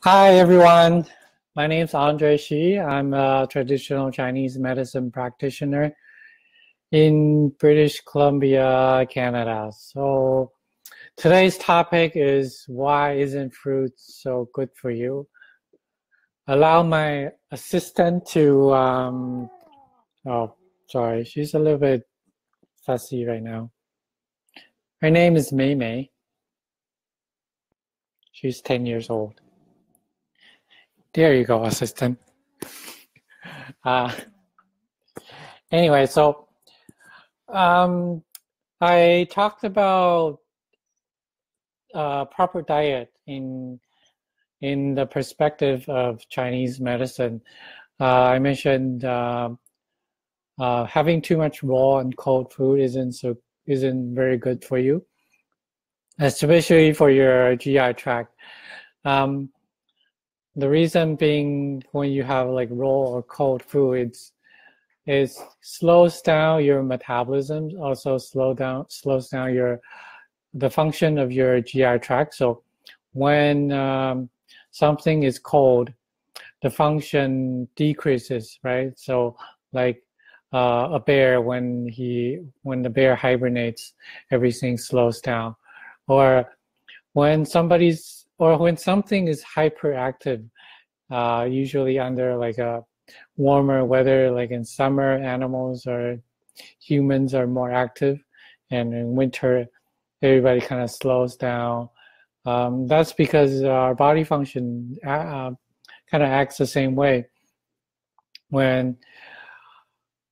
Hi everyone, my name is Andre Shi. I'm a traditional Chinese medicine practitioner in British Columbia, Canada. So today's topic is why isn't fruit so good for you? Allow my assistant to, oh, sorry, she's a little bit fussy right now. Her name is Mei Mei. She's 10 years old. There you go, assistant. Uh, anyway, so I talked about proper diet in the perspective of Chinese medicine. I mentioned having too much raw and cold food isn't very good for you, especially for your GI tract. Um, the reason being, when you have like raw or cold food, it slows down your metabolism, also slows down the function of your GI tract. So when something is cold, the function decreases, right? So like a bear, when the bear hibernates, everything slows down. Or when when something is hyperactive, usually under like a warmer weather, like in summer, animals or humans are more active, and in winter, everybody kind of slows down. That's because our body function kind of acts the same way. When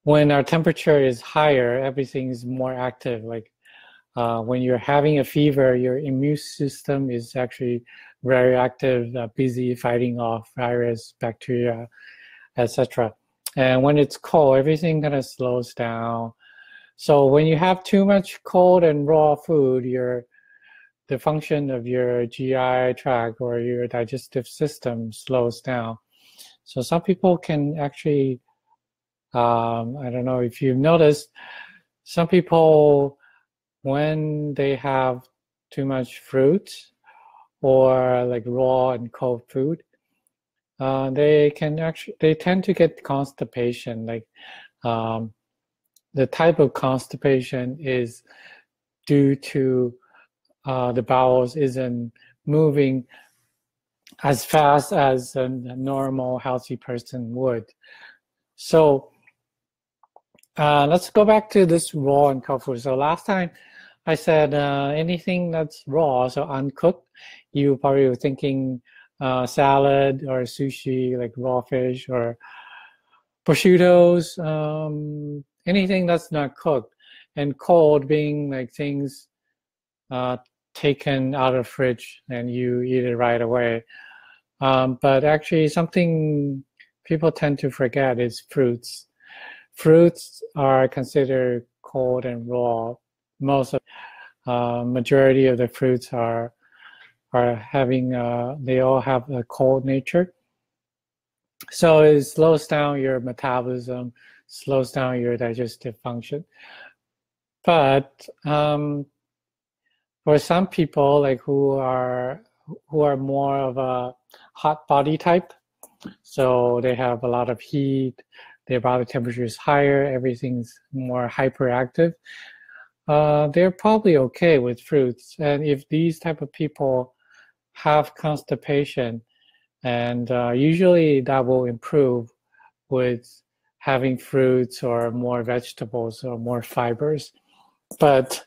our temperature is higher, everything is more active. Like when you're having a fever, your immune system is actually very active, busy fighting off virus, bacteria, etc. And when it's cold, everything kind of slows down. So when you have too much cold and raw food, the function of your GI tract or your digestive system slows down. So some people can actually, I don't know if you've noticed, some people, when they have too much fruit or like raw and cold food, they tend to get constipation. Like the type of constipation is due to the bowels isn't moving as fast as a normal healthy person would. So let's go back to this raw and cold food. So last time I said anything that's raw, so uncooked, you probably were thinking salad or sushi, like raw fish or prosciuttos, anything that's not cooked. And cold being like things taken out of fridge and you eat it right away. But actually something people tend to forget is fruits. Fruits are considered cold and raw. Majority of the fruits are having, they all have a cold nature. So it slows down your metabolism, slows down your digestive function. But for some people, like who are more of a hot body type, so they have a lot of heat, their body temperature is higher, everything's more hyperactive, they're probably okay with fruits. And if these type of people have constipation, and usually that will improve with having fruits or more vegetables or more fibers. But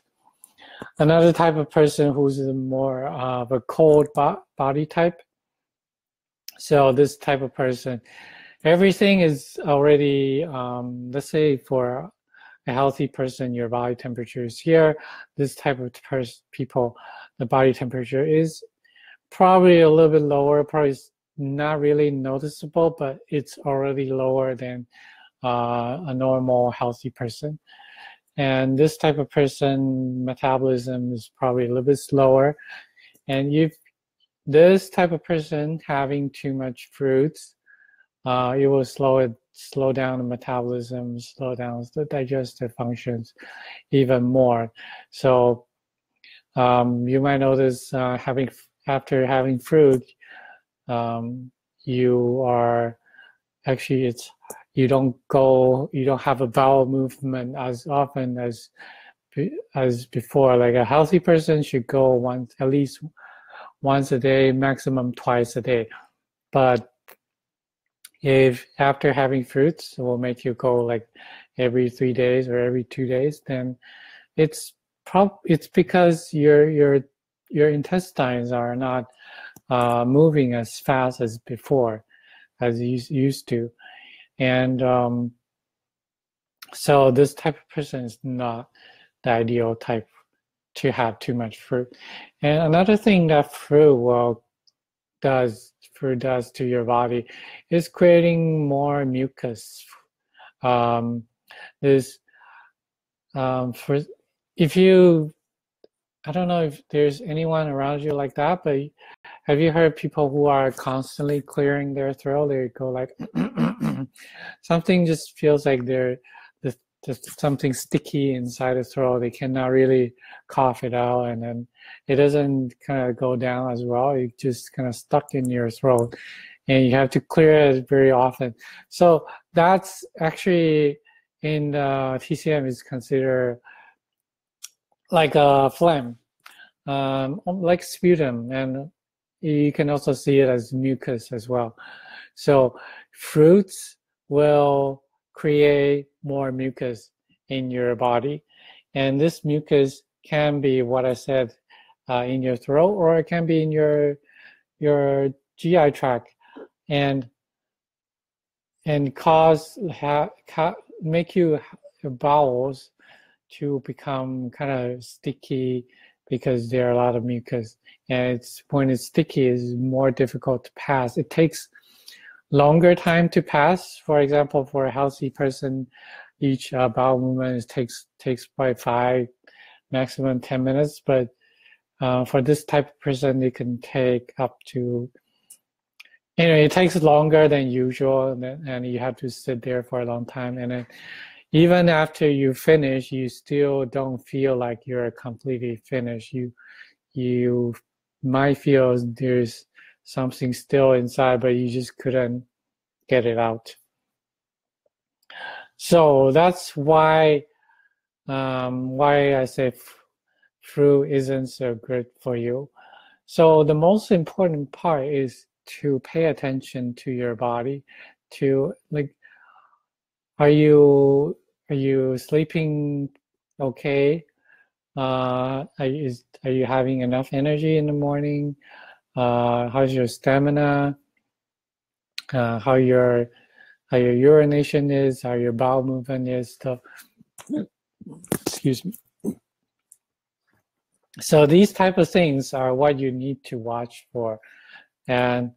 another type of person who's more of a cold body type, so this type of person, everything is already, let's say for a healthy person, your body temperature is here. This type of people, the body temperature is probably a little bit lower, probably not really noticeable, but it's already lower than a normal healthy person. And this type of person, metabolism is probably a little bit slower. And if this type of person having too much fruits, it will slow down the metabolism, slow down the digestive functions even more. So you might notice after having fruit, you are actually you don't have a bowel movement as often as before. Like a healthy person should go at least once a day, maximum twice a day. But if after having fruits will make you go like every 3 days or every 2 days, then it's because your intestines are not moving as fast as before, as you used to. And so this type of person is not the ideal type to have too much fruit. And another thing that fruit does to your body is creating more mucus. If you, I don't know if there's anyone around you like that, but have you heard people who are constantly clearing their throat? They go like, something just feels like there's something sticky inside the throat. They cannot really cough it out, and then it doesn't kind of go down as well. It just kind of stuck in your throat, and you have to clear it very often. So that's actually in TCM is considered like a phlegm, like sputum, and you can also see it as mucus as well. So fruits will create more mucus in your body, and this mucus can be what I said in your throat, or it can be in your GI tract, and make your bowels to become kind of sticky because there are a lot of mucus, and when it's sticky, it's more difficult to pass. It takes longer time to pass. For example, for a healthy person, each bowel movement takes by 5, maximum 10 minutes. But for this type of person, it can take up to, it takes longer than usual, and you have to sit there for a long time. And then even after you finish, you still don't feel like you're completely finished. You might feel there's something still inside, but you just couldn't get it out. So that's why I say fruit isn't so good for you. So the most important part is to pay attention to your body. To like, are you sleeping okay? Are you having enough energy in the morning? How's your stamina? How your urination is, how your bowel movement is. So, excuse me. So these type of things are what you need to watch for. And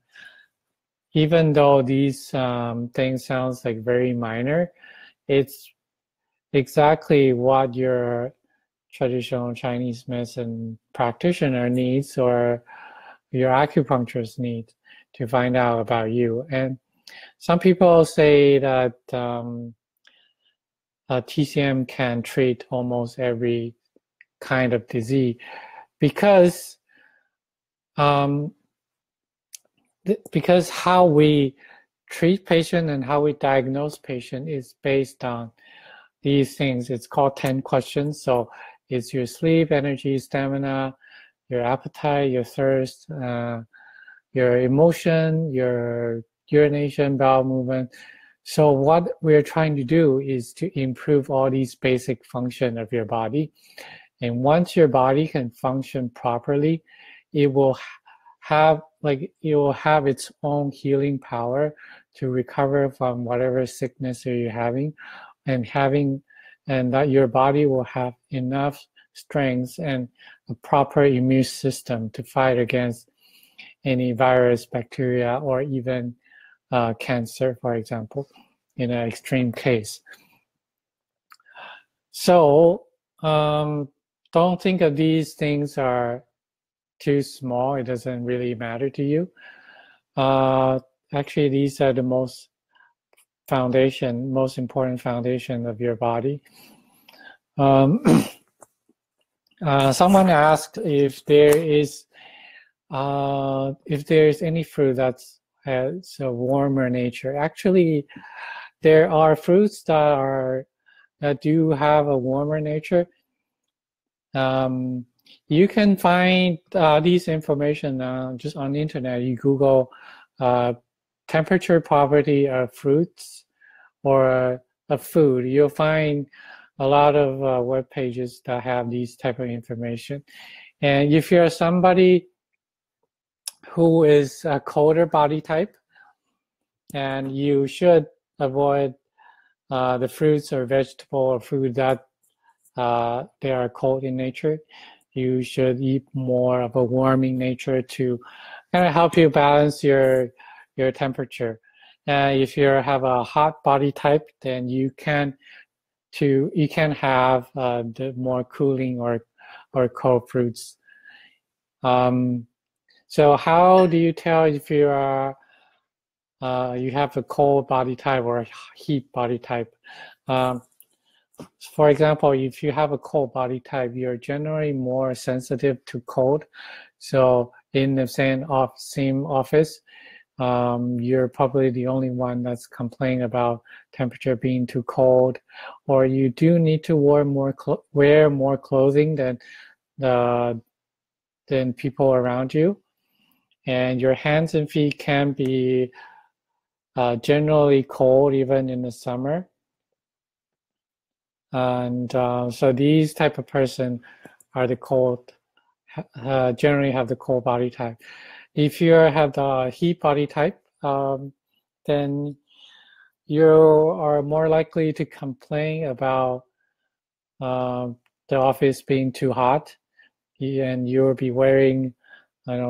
even though these things sounds like very minor, it's exactly what your traditional Chinese medicine practitioner needs, or your acupuncturist needs, to find out about you. And some people say that TCM can treat almost every kind of disease because how we treat patient and how we diagnose patient is based on these things. It's called 10 questions. So it's your sleep, energy, stamina, your appetite, your thirst, your emotion, your urination, bowel movement. So what we're trying to do is to improve all these basic functions of your body. And once your body can function properly, it will have its own healing power to recover from whatever sickness you're having, and that your body will have enough strength and a proper immune system to fight against any virus, bacteria, or even cancer, for example, in an extreme case. So don't think of these things are too small. It doesn't really matter to you. Actually, these are the most important foundation of your body. Someone asked if there is if there's any fruit that's has a warmer nature, actually, there are fruits that do have a warmer nature. You can find these information just on the internet. You Google temperature property of fruits or of food. You'll find a lot of web pages that have these type of information. And if you're somebody who is a colder body type, and you should avoid the fruits or vegetable or food that they are cold in nature. You should eat more of a warming nature to kind of help you balance your temperature. If you have a hot body type, then you can have the more cooling or cold fruits. So how do you tell if you are you have a cold body type or a heat body type? For example, if you have a cold body type, you're generally more sensitive to cold. So in the same office, you're probably the only one that's complaining about temperature being too cold, or you do need to wear more clothing than people around you, and your hands and feet can be generally cold even in the summer. And so these type of person are the cold, generally have the cold body type. If you have the heat body type, then you are more likely to complain about the office being too hot, and you'll be wearing,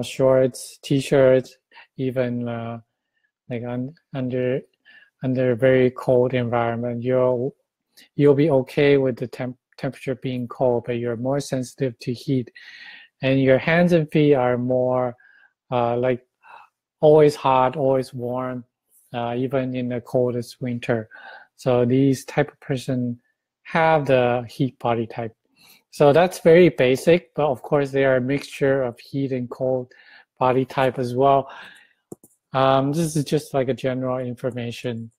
shorts, t-shirts, even like under a very cold environment. You'll be okay with the temperature being cold, but you're more sensitive to heat, and your hands and feet are more like always hot, always warm, even in the coldest winter. So these type of person have the heat body type. So that's very basic, but of course they are a mixture of heat and cold body type as well. This is just like a general information.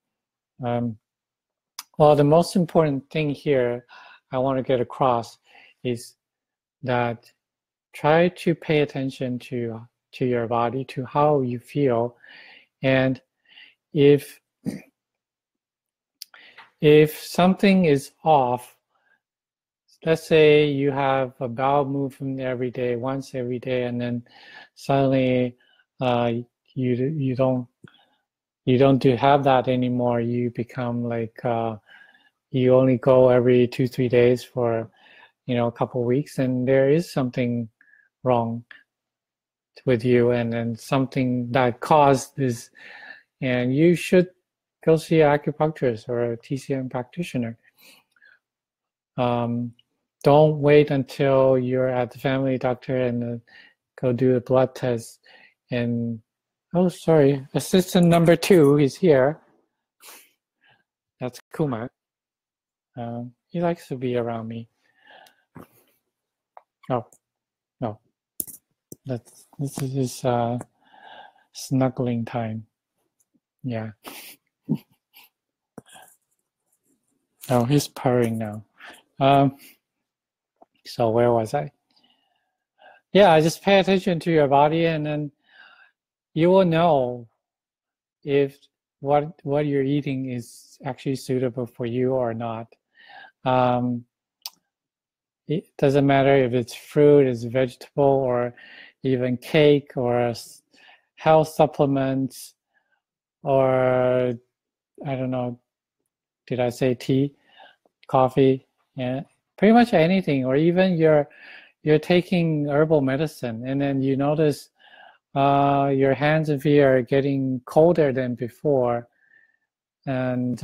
Well, the most important thing here I want to get across is that try to pay attention to your body, to how you feel. And if something is off, let's say you have a bowel movement once every day, and then suddenly you don't have that anymore. You become like you only go every 2-3 days for a couple of weeks, and there is something wrong with you, and then something that caused this, and you should go see an acupuncturist or a TCM practitioner. Don't wait until you're at the family doctor and go do a blood test. And oh, sorry, assistant number 2 is here. That's Kumar. He likes to be around me. Oh, no. This is his snuggling time. Yeah. Oh, he's purring now. So where was I? Yeah, just pay attention to your body, and then you will know if what you're eating is actually suitable for you or not. It doesn't matter if it's fruit, it's vegetable, or even cake, or health supplements, or I don't know, did I say tea, coffee? Yeah, pretty much anything. Or even you're taking herbal medicine, and then you notice your hands and feet are getting colder than before, and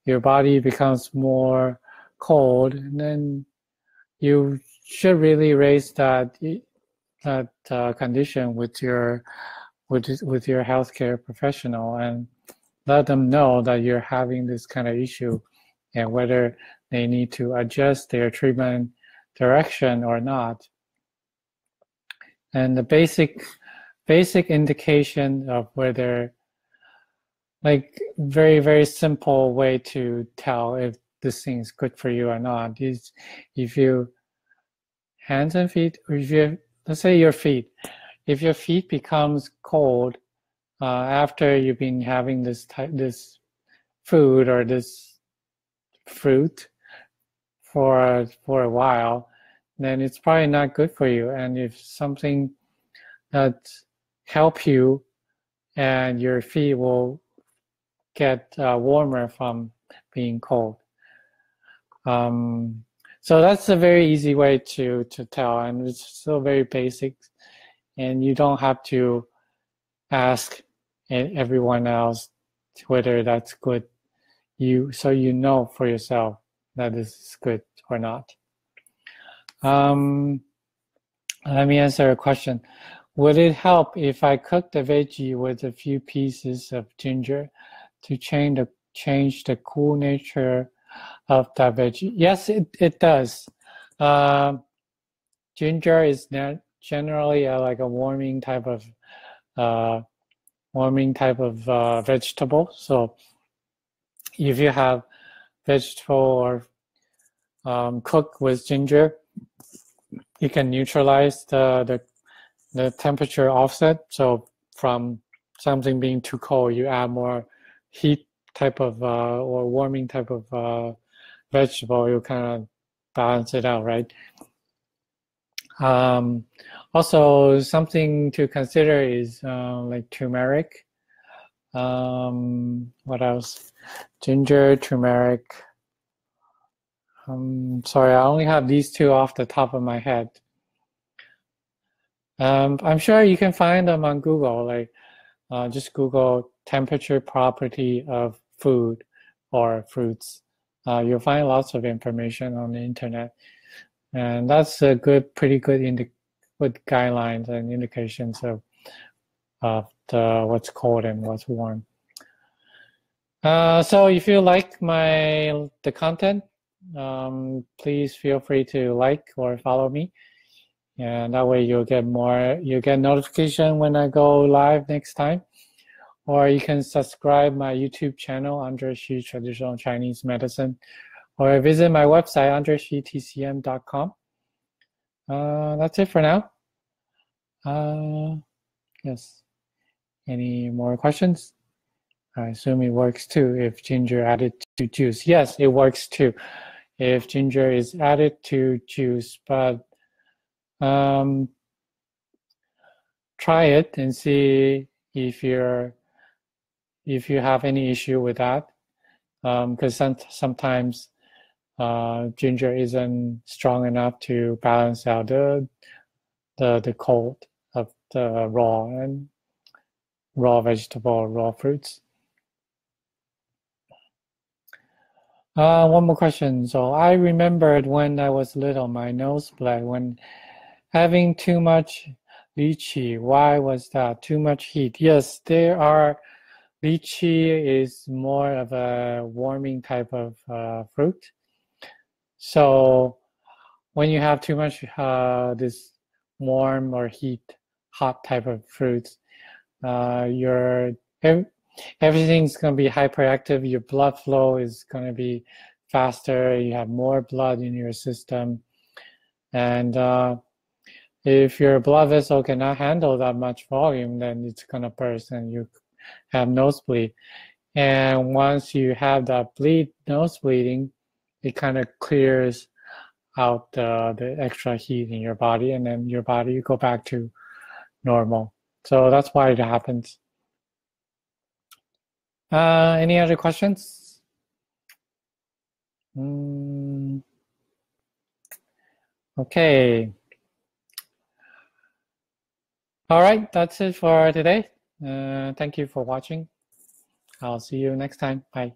your body becomes more cold, and then you should really raise that condition with your healthcare professional, and let them know that you're having this kind of issue, and whether they need to adjust their treatment direction or not. And the basic indication of whether, like, very simple way to tell if this thing is good for you or not is if you hands and feet, or if you, let's say your feet, if your feet becomes cold after you've been having this food or this fruit for a while, then it's probably not good for you. And if something that help you, and your feet will get warmer from being cold. So that's a very easy way to tell, and it's still very basic, and you don't have to ask everyone else whether that's good. So you know for yourself that this is good or not. Let me answer a question. Would it help if I cook the veggie with a few pieces of ginger to change the cool nature of that veggie? Yes, it does. Ginger is generally like a warming type of vegetable. So if you have vegetable or cooked with ginger, you can neutralize the temperature offset. So from something being too cold, you add more heat type of or warming type of vegetable, you kind of balance it out, right? Also, something to consider is like turmeric. What else? Ginger, turmeric. Sorry, I only have these two off the top of my head. I'm sure you can find them on Google. Like, just Google temperature property of food or fruits. You'll find lots of information on the internet, and that's a pretty good guidelines and indications of what's cold and what's warm. So if you like the content, please feel free to like or follow me, and that way you'll get notification when I go live next time. Or you can subscribe my YouTube channel, Andre Xu Traditional Chinese Medicine, or visit my website, andrexutcm.com. That's it for now. Yes. Any more questions? I assume it works too if ginger added to juice. Yes, it works too if ginger is added to juice, but try it and see if you have any issue with that, because sometimes ginger isn't strong enough to balance out the cold of the raw vegetable, raw fruits. One more question. So I remembered when I was little, my nose bled when having too much lychee. Why was that? Too much heat. Yes, lychee is more of a warming type of fruit. So when you have too much this warm or hot type of fruits, everything's going to be hyperactive. Your blood flow is going to be faster. You have more blood in your system. And if your blood vessel cannot handle that much volume, then it's going to burst and you have nosebleed. And once you have that nose bleeding, it kind of clears out the extra heat in your body, and then you go back to normal. So that's why it happens. Any other questions? Okay. All right, that's it for today. Thank you for watching. I'll see you next time. Bye.